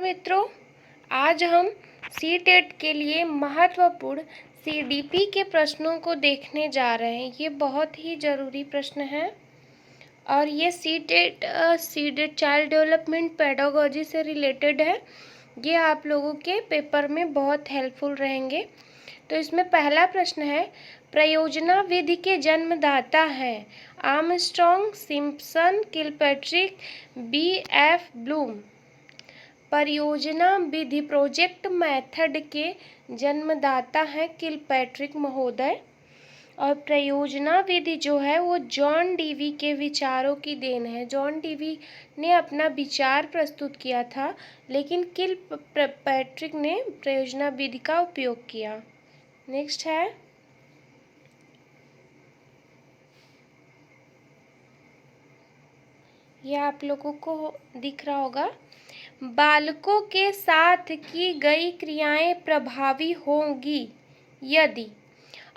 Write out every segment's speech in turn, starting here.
मित्रों, आज हम सीटेट के लिए महत्वपूर्ण सीडीपी के प्रश्नों को देखने जा रहे हैं। ये बहुत ही ज़रूरी प्रश्न है और ये सीटेट चाइल्ड डेवलपमेंट पेडागोजी से रिलेटेड है। ये आप लोगों के पेपर में बहुत हेल्पफुल रहेंगे। तो इसमें पहला प्रश्न है, परियोजना विधि के जन्मदाता हैं Armstrong, Simpson, Kilpatrick, BF. Bloom. परियोजना विधि प्रोजेक्ट मेथड के जन्मदाता हैं किलपैट्रिक महोदय। और परियोजना विधि जो है वो जॉन डीवी के विचारों की देन है। जॉन डीवी ने अपना विचार प्रस्तुत किया था, लेकिन किलपैट्रिक ने परियोजना विधि का उपयोग किया। नेक्स्ट है, यह आप लोगों को दिख रहा होगा, बालकों के साथ की गई क्रियाएं प्रभावी होंगी यदि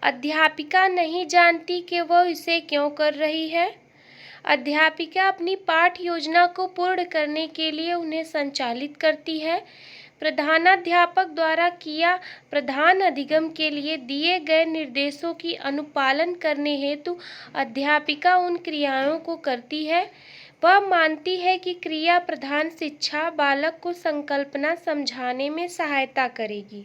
अध्यापिका नहीं जानती कि वह इसे क्यों कर रही है। अध्यापिका अपनी पाठ योजना को पूर्ण करने के लिए उन्हें संचालित करती है। प्रधानाध्यापक द्वारा किया प्रधान अधिगम के लिए दिए गए निर्देशों की अनुपालन करने हेतु अध्यापिका उन क्रियाओं को करती है। वह मानती है कि क्रिया प्रधान शिक्षा बालक को संकल्पना समझाने में सहायता करेगी।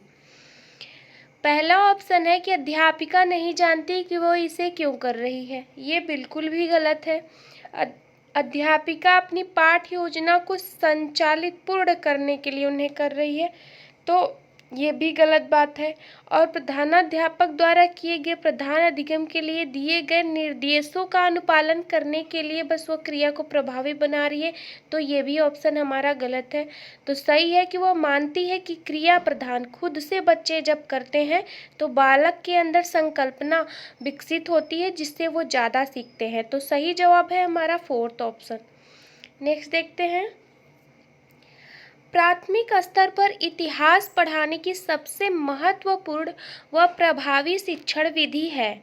पहला ऑप्शन है कि अध्यापिका नहीं जानती कि वो इसे क्यों कर रही है। ये बिल्कुल भी गलत है। अध्यापिका अपनी पाठ योजना को संचालित पूर्ण करने के लिए उन्हें कर रही है, तो ये भी गलत बात है। और प्रधानाध्यापक द्वारा किए गए प्रधान अधिगम के लिए दिए गए निर्देशों का अनुपालन करने के लिए बस वो क्रिया को प्रभावी बना रही है, तो ये भी ऑप्शन हमारा गलत है। तो सही है कि वो मानती है कि क्रिया प्रधान खुद से बच्चे जब करते हैं तो बालक के अंदर संकल्पना विकसित होती है, जिससे वो ज़्यादा सीखते हैं। तो सही जवाब है हमारा फोर्थ ऑप्शन। नेक्स्ट देखते हैं, प्राथमिक स्तर पर इतिहास पढ़ाने की सबसे महत्वपूर्ण व प्रभावी शिक्षण विधि है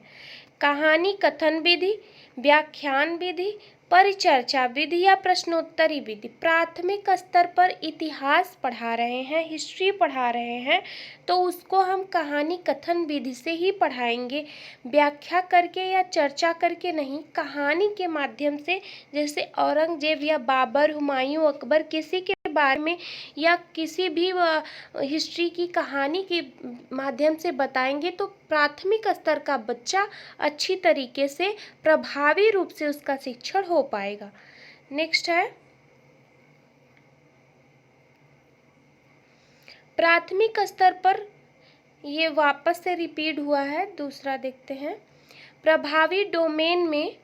कहानी कथन विधि, व्याख्यान विधि, परिचर्चा विधि या प्रश्नोत्तरी विधि। प्राथमिक स्तर पर इतिहास पढ़ा रहे हैं, हिस्ट्री पढ़ा रहे हैं, तो उसको हम कहानी कथन विधि से ही पढ़ाएंगे, व्याख्या करके या चर्चा करके नहीं, कहानी के माध्यम से। जैसे औरंगजेब या बाबर, हुमायूं, अकबर, किसी के बारे में या किसी भी हिस्ट्री की कहानी के माध्यम से बताएंगे तो प्राथमिक स्तर का बच्चा अच्छी तरीके से प्रभावी रूप से उसका शिक्षण हो पाएगा। नेक्स्ट है, प्राथमिक स्तर पर, ये वापस से रिपीट हुआ है, दूसरा देखते हैं, प्रभावी डोमेन में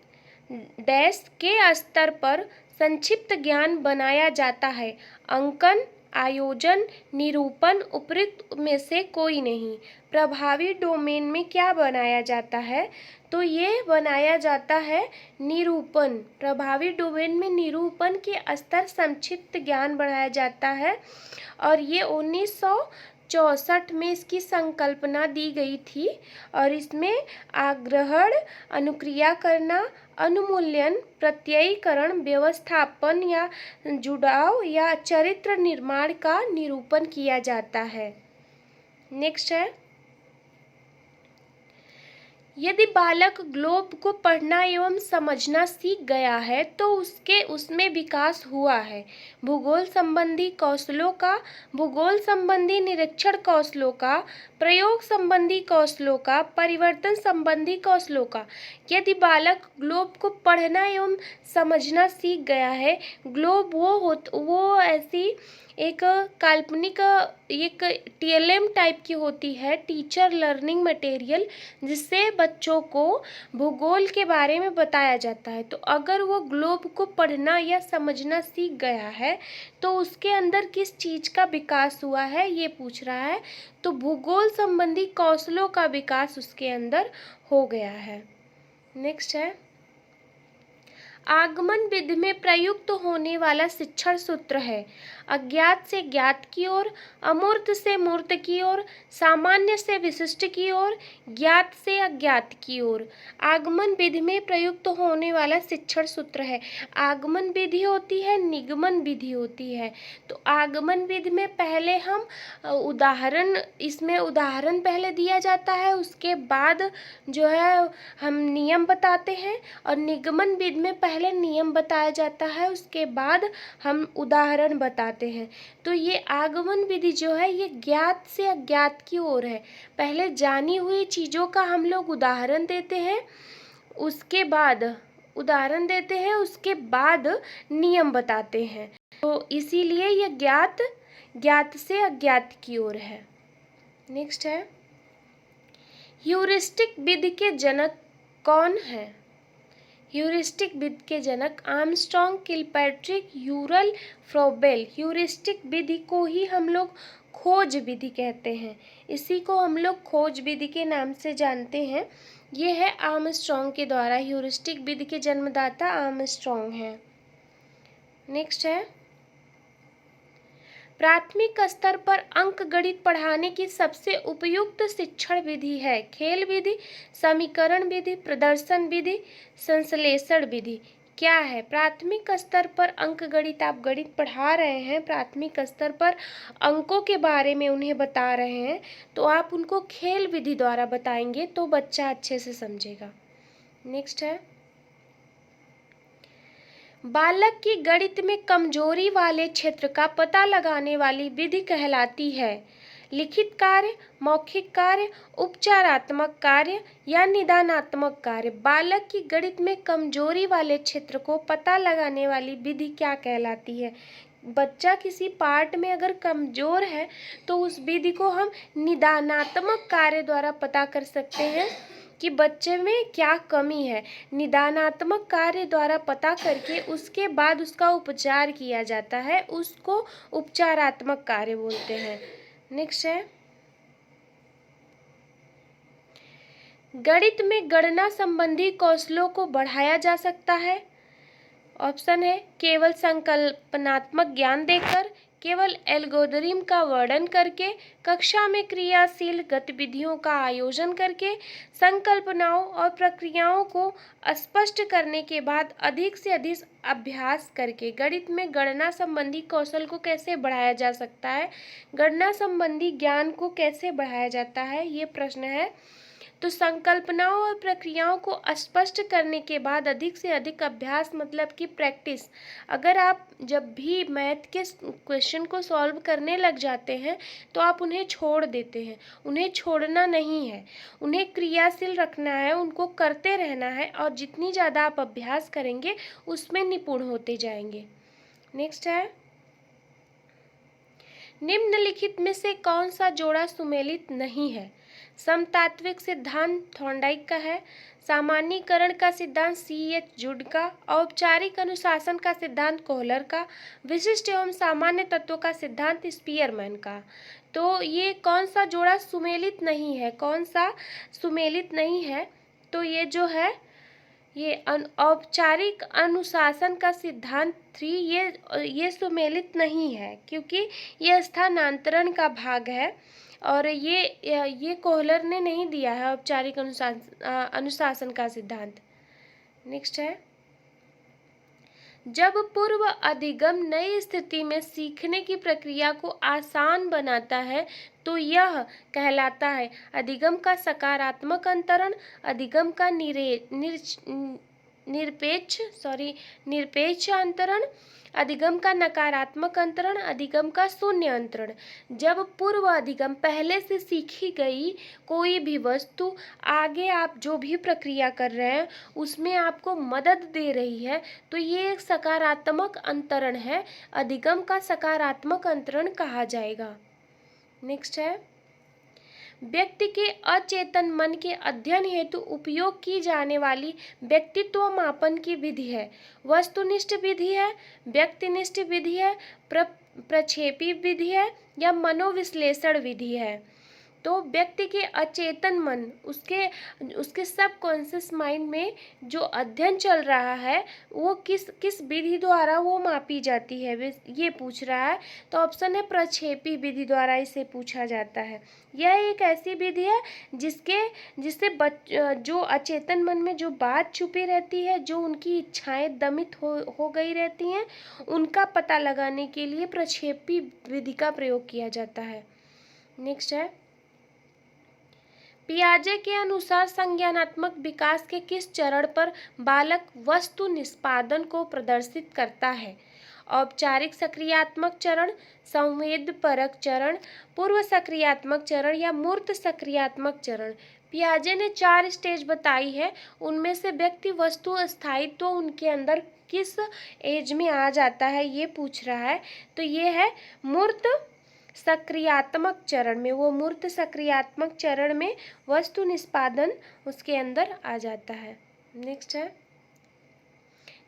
डैश के स्तर पर संक्षिप्त ज्ञान बनाया जाता है। अंकन, आयोजन, निरूपण उपयुक्त में से कोई नहीं। प्रभावी डोमेन में क्या बनाया जाता है, तो ये बनाया जाता है निरूपण। प्रभावी डोमेन में निरूपण के स्तर संक्षिप्त ज्ञान बढ़ाया जाता है और ये 1964 में इसकी संकल्पना दी गई थी। और इसमें आग्रहण, अनुक्रिया करना, अनुमूल्यन, प्रत्ययीकरण, व्यवस्थापन या जुड़ाव या चरित्र निर्माण का निरूपण किया जाता है। नेक्स्ट है, यदि बालक ग्लोब को पढ़ना एवं समझना सीख गया है तो उसमें विकास हुआ है। भूगोल संबंधी कौशलों का, भूगोल संबंधी निरीक्षण कौशलों का, प्रयोग संबंधी कौशलों का, परिवर्तन संबंधी कौशलों का। यदि बालक ग्लोब को पढ़ना एवं समझना सीख गया है, ग्लोब वो ऐसी एक काल्पनिक, एक टीएलएम टाइप की होती है, टीचर लर्निंग मटेरियल, जिससे बच्चों को भूगोल के बारे में बताया जाता है। तो अगर वो ग्लोब को पढ़ना या समझना सीख गया है तो उसके अंदर किस चीज़ का विकास हुआ है, ये पूछ रहा है। तो भूगोल संबंधी कौशलों का विकास उसके अंदर हो गया है। नेक्स्ट है, आगमन विधि में प्रयुक्त होने वाला शिक्षण सूत्र है अज्ञात से ज्ञात की ओर, अमूर्त से मूर्त की ओर, सामान्य से विशिष्ट की ओर, ज्ञात से अज्ञात की ओर। आगमन विधि में प्रयुक्त होने वाला शिक्षण सूत्र है। आगमन विधि होती है, निगमन विधि होती है। तो आगमन विधि में पहले हम इसमें उदाहरण पहले दिया जाता है, उसके बाद जो है हम नियम बताते हैं। और निगमन विधि में पहले नियम बताया जाता है, उसके बाद हम उदाहरण बताते हैं। तो ये आगमन विधि जो है ये ज्ञात से अज्ञात की ओर है। पहले जानी हुई चीज़ों का हम लोग उदाहरण देते हैं, उसके बाद नियम बताते हैं। तो इसीलिए ये ज्ञात से अज्ञात की ओर है। नेक्स्ट है, ह्यूरिस्टिक विधि के जनक कौन है? ह्यूरिस्टिक विधि के जनक आर्मस्ट्रॉन्ग, किलपैट्रिक, यूरल, फ्रोबेल। ह्यूरिस्टिक विधि को ही हम लोग खोज विधि कहते हैं, इसी को हम लोग खोज विधि के नाम से जानते हैं। ये है आर्मस्ट्रॉन्ग के द्वारा, ह्यूरिस्टिक विधि के जन्मदाता आर्मस्ट्रॉन्ग है। नेक्स्ट है, प्राथमिक स्तर पर अंकगणित पढ़ाने की सबसे उपयुक्त शिक्षण विधि है खेल विधि, समीकरण विधि, प्रदर्शन विधि, संश्लेषण विधि। क्या है? प्राथमिक स्तर पर अंकगणित, आप गणित पढ़ा रहे हैं, प्राथमिक स्तर पर अंकों के बारे में उन्हें बता रहे हैं, तो आप उनको खेल विधि द्वारा बताएंगे तो बच्चा अच्छे से समझेगा। नेक्स्ट है, बालक की गणित में कमजोरी वाले क्षेत्र का पता लगाने वाली विधि कहलाती है लिखित कार्य, मौखिक कार्य, उपचारात्मक कार्य या निदानात्मक कार्य। बालक की गणित में कमजोरी वाले क्षेत्र को पता लगाने वाली विधि क्या कहलाती है? बच्चा किसी पार्ट में अगर कमजोर है तो उस विधि को हम निदानात्मक कार्य द्वारा पता कर सकते हैं कि बच्चे में क्या कमी है। निदानात्मक कार्य द्वारा पता करके उसके बाद उसका उपचार किया जाता है, उसको उपचारात्मक कार्य बोलते हैं। नेक्स्ट है, गणित में गणना संबंधी कौशलों को बढ़ाया जा सकता है। ऑप्शन है, केवल संकल्पनात्मक ज्ञान देकर, केवल एल्गोरिथम का वर्णन करके, कक्षा में क्रियाशील गतिविधियों का आयोजन करके, संकल्पनाओं और प्रक्रियाओं को स्पष्ट करने के बाद अधिक से अधिक अभ्यास करके। गणित में गणना संबंधी कौशल को कैसे बढ़ाया जा सकता है, गणना संबंधी ज्ञान को कैसे बढ़ाया जाता है, ये प्रश्न है। तो संकल्पनाओं और प्रक्रियाओं को स्पष्ट करने के बाद अधिक से अधिक अभ्यास मतलब कि प्रैक्टिस। अगर आप जब भी मैथ के क्वेश्चन को सॉल्व करने लग जाते हैं तो आप उन्हें छोड़ देते हैं, उन्हें छोड़ना नहीं है, उन्हें क्रियाशील रखना है, उनको करते रहना है और जितनी ज़्यादा आप अभ्यास करेंगे उसमें निपुण होते जाएंगे। नेक्स्ट है, निम्नलिखित में से कौन सा जोड़ा सुमेलित नहीं है? समतात्विक सिद्धांत थॉर्नडाइक का है, सामान्यीकरण का सिद्धांत C.H. जुड का, औपचारिक अनुशासन का सिद्धांत कोहलर का, विशिष्ट एवं सामान्य तत्वों का सिद्धांत स्पीयरमैन का। तो ये कौन सा जोड़ा सुमेलित नहीं है? कौन सा सुमेलित नहीं है? तो ये जो है ये औपचारिक अनुशासन का सिद्धांत 3 ये सुमेलित नहीं है क्योंकि ये स्थानांतरण का भाग है और ये कोहलर ने नहीं दिया है औपचारिक अनुशासन का सिद्धांत। नेक्स्ट है, जब पूर्व अधिगम नई स्थिति में सीखने की प्रक्रिया को आसान बनाता है तो यह कहलाता है अधिगम का सकारात्मक अंतरण, अधिगम का निरपेक्ष अंतरण, अधिगम का नकारात्मक अंतरण, अधिगम का शून्य अंतरण। जब पूर्व अधिगम पहले से सीखी गई कोई भी वस्तु आगे आप जो भी प्रक्रिया कर रहे हैं उसमें आपको मदद दे रही है तो ये एक सकारात्मक अंतरण है, अधिगम का सकारात्मक अंतरण कहा जाएगा। नेक्स्ट है, व्यक्ति के अचेतन मन के अध्ययन हेतु उपयोग की जाने वाली व्यक्तित्व मापन की विधि है वस्तुनिष्ठ विधि है, व्यक्तिनिष्ठ विधि है, प्रक्षेपी विधि है या मनोविश्लेषण विधि है। तो व्यक्ति के अचेतन मन, उसके सब कॉन्शियस माइंड में जो अध्ययन चल रहा है वो किस विधि द्वारा वो मापी जाती है, ये पूछ रहा है। तो ऑप्शन है प्रक्षेपी विधि द्वारा इसे पूछा जाता है। यह एक ऐसी विधि है जिससे जो अचेतन मन में जो बात छुपी रहती है, जो उनकी इच्छाएं दमित हो गई रहती हैं, उनका पता लगाने के लिए प्रक्षेपी विधि का प्रयोग किया जाता है। नेक्स्ट है, पियाजे के अनुसार संज्ञानात्मक विकास के किस चरण पर बालक वस्तु निष्पादन को प्रदर्शित करता है? औपचारिक सक्रियात्मक चरण, संवेद परक चरण, पूर्व सक्रियात्मक चरण या मूर्त सक्रियात्मक चरण। पियाजे ने 4 स्टेज बताई है, उनमें से व्यक्ति वस्तु स्थायित्व उनके अंदर किस एज में आ जाता है ये पूछ रहा है। तो ये है मूर्त सक्रियात्मक चरण में, वो मूर्त सक्रियात्मक चरण में वस्तु निष्पादन उसके अंदर आ जाता है। नेक्स्ट है,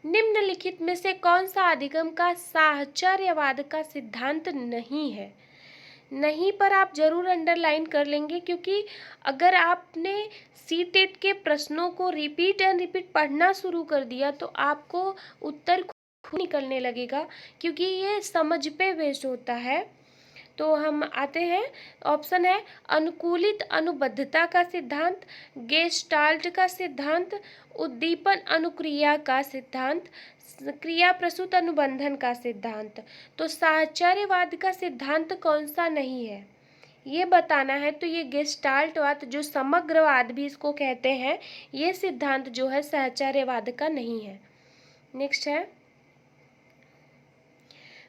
निम्नलिखित में से कौन सा अधिगम का साहचर्यवाद का सिद्धांत नहीं है? नहीं पर आप जरूर अंडरलाइन कर लेंगे, क्योंकि अगर आपने सीटेट के प्रश्नों को रिपीट एंड रिपीट पढ़ना शुरू कर दिया तो आपको उत्तर खुद निकलने लगेगा, क्योंकि ये समझ पे बेस्ड होता है। तो हम आते हैं, ऑप्शन है अनुकूलित अनुबद्धता का सिद्धांत, गेस्टाल्ट का सिद्धांत, उद्दीपन अनुक्रिया का सिद्धांत, क्रिया प्रसूत अनुबंधन का सिद्धांत। तो साहचर्यवाद का सिद्धांत कौन सा नहीं है ये बताना है। तो ये गेस्टाल्टवाद, जो समग्रवाद भी इसको कहते हैं, ये सिद्धांत जो है साहचर्यवाद का नहीं है। नेक्स्ट है,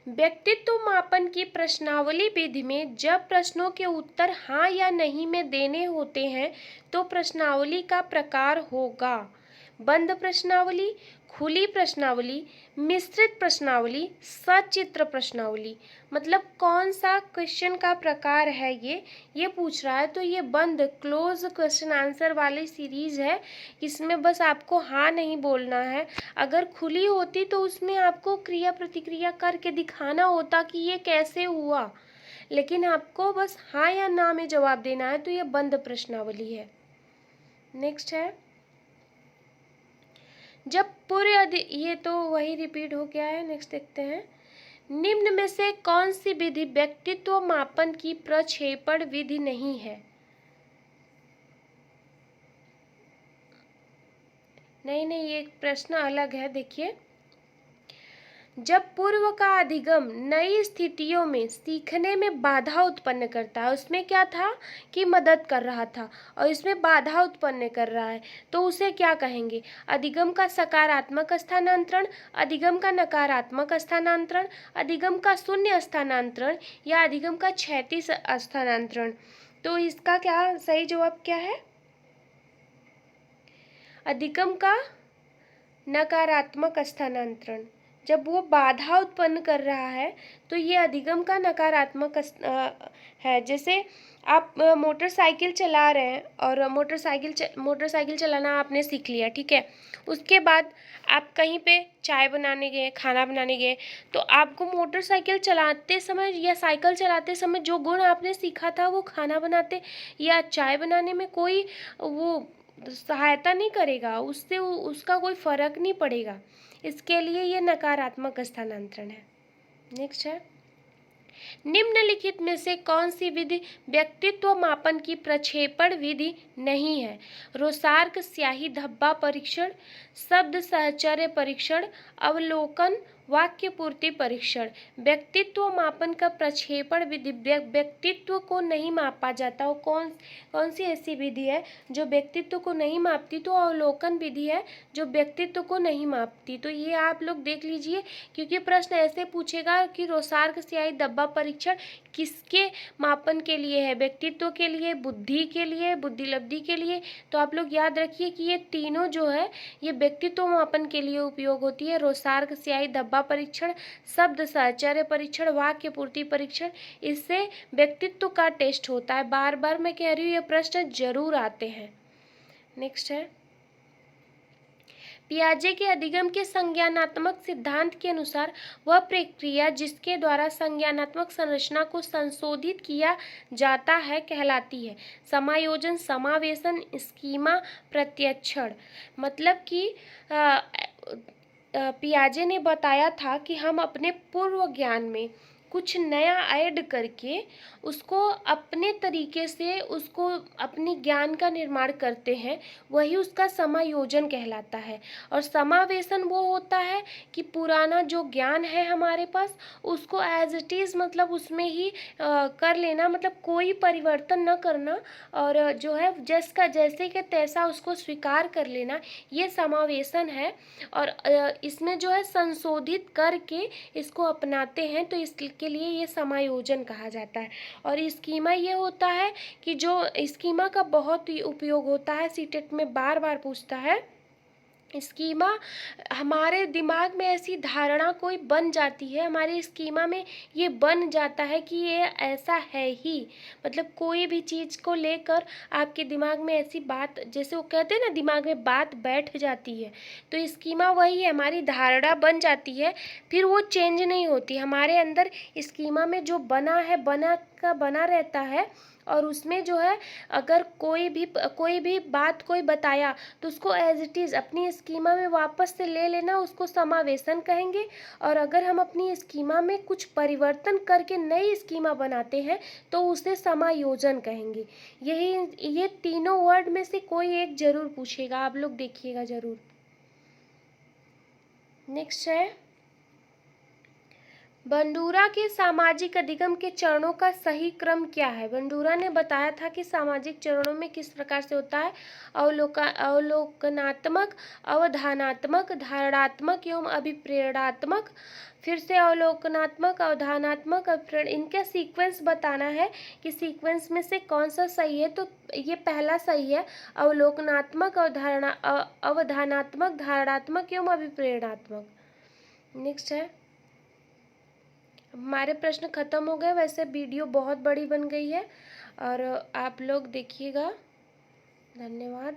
व्यक्तित्व मापन की प्रश्नावली विधि में जब प्रश्नों के उत्तर हाँ या नहीं में देने होते हैं तो प्रश्नावली का प्रकार होगा बंद प्रश्नावली, खुली प्रश्नावली, मिश्रित प्रश्नावली, सचित्र प्रश्नावली। मतलब कौन सा क्वेश्चन का प्रकार है ये पूछ रहा है। तो ये बंद क्लोज क्वेश्चन आंसर वाली सीरीज है, इसमें बस आपको हाँ नहीं बोलना है। अगर खुली होती तो उसमें आपको क्रिया प्रतिक्रिया करके दिखाना होता कि ये कैसे हुआ, लेकिन आपको बस हाँ या ना में जवाब देना है। तो ये बंद प्रश्नावली है। नेक्स्ट है, जब पूरे ये तो वही रिपीट हो गया है। नेक्स्ट देखते हैं, निम्न में से कौन सी विधि व्यक्तित्व मापन की प्रक्षेपण विधि नहीं है? नहीं, ये प्रश्न अलग है। देखिए, जब पूर्व का अधिगम नई स्थितियों में सीखने में बाधा उत्पन्न करता है, उसमें क्या था कि मदद कर रहा था और इसमें बाधा उत्पन्न कर रहा है, तो उसे क्या कहेंगे? अधिगम का सकारात्मक स्थानांतरण, अधिगम का नकारात्मक स्थानांतरण, अधिगम का शून्य स्थानांतरण या अधिगम का क्षैतिज स्थानांतरण। तो इसका क्या सही जवाब क्या है? अधिगम का नकारात्मक स्थानांतरण। जब वो बाधा उत्पन्न कर रहा है तो ये अधिगम का नकारात्मक है। जैसे आप मोटरसाइकिल चला रहे हैं और मोटरसाइकिल चलाना आपने सीख लिया, ठीक है। उसके बाद आप कहीं पे चाय बनाने गए, खाना बनाने गए, तो आपको मोटरसाइकिल चलाते समय या साइकिल चलाते समय जो गुण आपने सीखा था वो खाना बनाते या चाय बनाने में कोई वो सहायता नहीं करेगा, उससे उसका कोई फर्क नहीं पड़ेगा। इसके लिए ये नकारात्मक स्थानांतरण है। नेक्स्ट है, निम्नलिखित में से कौन सी विधि व्यक्तित्व मापन की प्रक्षेपण विधि नहीं है? रोसार्क स्याही धब्बा परीक्षण, शब्द साहचर्य परीक्षण, अवलोकन, वाक्य पूर्ति परीक्षण। व्यक्तित्व मापन का प्रक्षेपण विधि व्यक्तित्व को नहीं मापा जाता। वो कौन सी ऐसी विधि है जो व्यक्तित्व को नहीं मापती? तो अवलोकन विधि है जो व्यक्तित्व को नहीं मापती। तो ये आप लोग देख लीजिए, क्योंकि प्रश्न ऐसे पूछेगा कि रोसार्क स्याही धब्बा परीक्षण किसके मापन के लिए है? व्यक्तित्व के लिए, बुद्धि के लिए, बुद्धिलब्धि के लिए। तो आप लोग याद रखिए कि ये तीनों जो है ये व्यक्तित्व मापन के लिए उपयोग होती है। रोसार्क स्याही धब्बा परीक्षण, शब्द साहचर्य परीक्षण, वाक्य पूर्ति परीक्षण, इससे व्यक्तित्व का टेस्ट होता है। बार बार मैं कह रही हूँ ये प्रश्न जरूर आते हैं। नेक्स्ट है, पियाजे के अधिगम के संज्ञानात्मक सिद्धांत के अनुसार वह प्रक्रिया जिसके द्वारा संज्ञानात्मक संरचना को संशोधित किया जाता है कहलाती है समायोजन, समावेशन, स्कीमा, प्रत्यक्षण। मतलब कि पियाजे ने बताया था कि हम अपने पूर्व ज्ञान में कुछ नया ऐड करके उसको अपने तरीके से उसको अपनी ज्ञान का निर्माण करते हैं, वही उसका समायोजन कहलाता है। और समावेशन वो होता है कि पुराना जो ज्ञान है हमारे पास उसको एज इट इज़ मतलब उसमें ही कर लेना, मतलब कोई परिवर्तन न करना और जो है जिसका जैसे कि तैसा उसको स्वीकार कर लेना, ये समावेशन है। और इसमें जो है संशोधित करके इसको अपनाते हैं, तो इसके लिए ये समायोजन कहा जाता है। और स्कीमा ये होता है कि जो स्कीमा का बहुत ही उपयोग होता है, सीटेट में बार बार पूछता है। स्कीमा हमारे दिमाग में ऐसी धारणा कोई बन जाती है, हमारे स्कीमा में ये बन जाता है कि ये ऐसा है ही, मतलब कोई भी चीज़ को लेकर आपके दिमाग में ऐसी बात, जैसे वो कहते हैं ना दिमाग में बात बैठ जाती है, तो स्कीमा वही है, हमारी धारणा बन जाती है, फिर वो चेंज नहीं होती। हमारे अंदर स्कीमा में जो बना है बना का बना रहता है, और उसमें जो है अगर कोई भी बात कोई बताया तो उसको एज इट इज़ अपनी स्कीमा में वापस से ले लेना, उसको समावेशन कहेंगे। और अगर हम अपनी स्कीमा में कुछ परिवर्तन करके नई स्कीमा बनाते हैं तो उसे समायोजन कहेंगे। ये तीनों वर्ड में से कोई एक जरूर पूछेगा, आप लोग देखिएगा जरूर। नेक्स्ट है बंडूरा के सामाजिक अधिगम के चरणों का सही क्रम क्या है। बंडूरा ने बताया था कि सामाजिक चरणों में किस प्रकार से होता है, अवलोकनात्मक, अवधानात्मक, धारणात्मक एवं अभिप्रेरणात्मक। फिर से अवलोकनात्मक, अवधानात्मक, इनका सीक्वेंस बताना है कि सीक्वेंस में से कौन सा सही है। तो ये पहला सही है, अवलोकनात्मक, अवधानात्मक, धारणात्मक एवं अभिप्रेरणात्मक। नेक्स्ट है, हमारे प्रश्न ख़त्म हो गए। वैसे वीडियो बहुत बड़ी बन गई है और आप लोग देखिएगा। धन्यवाद।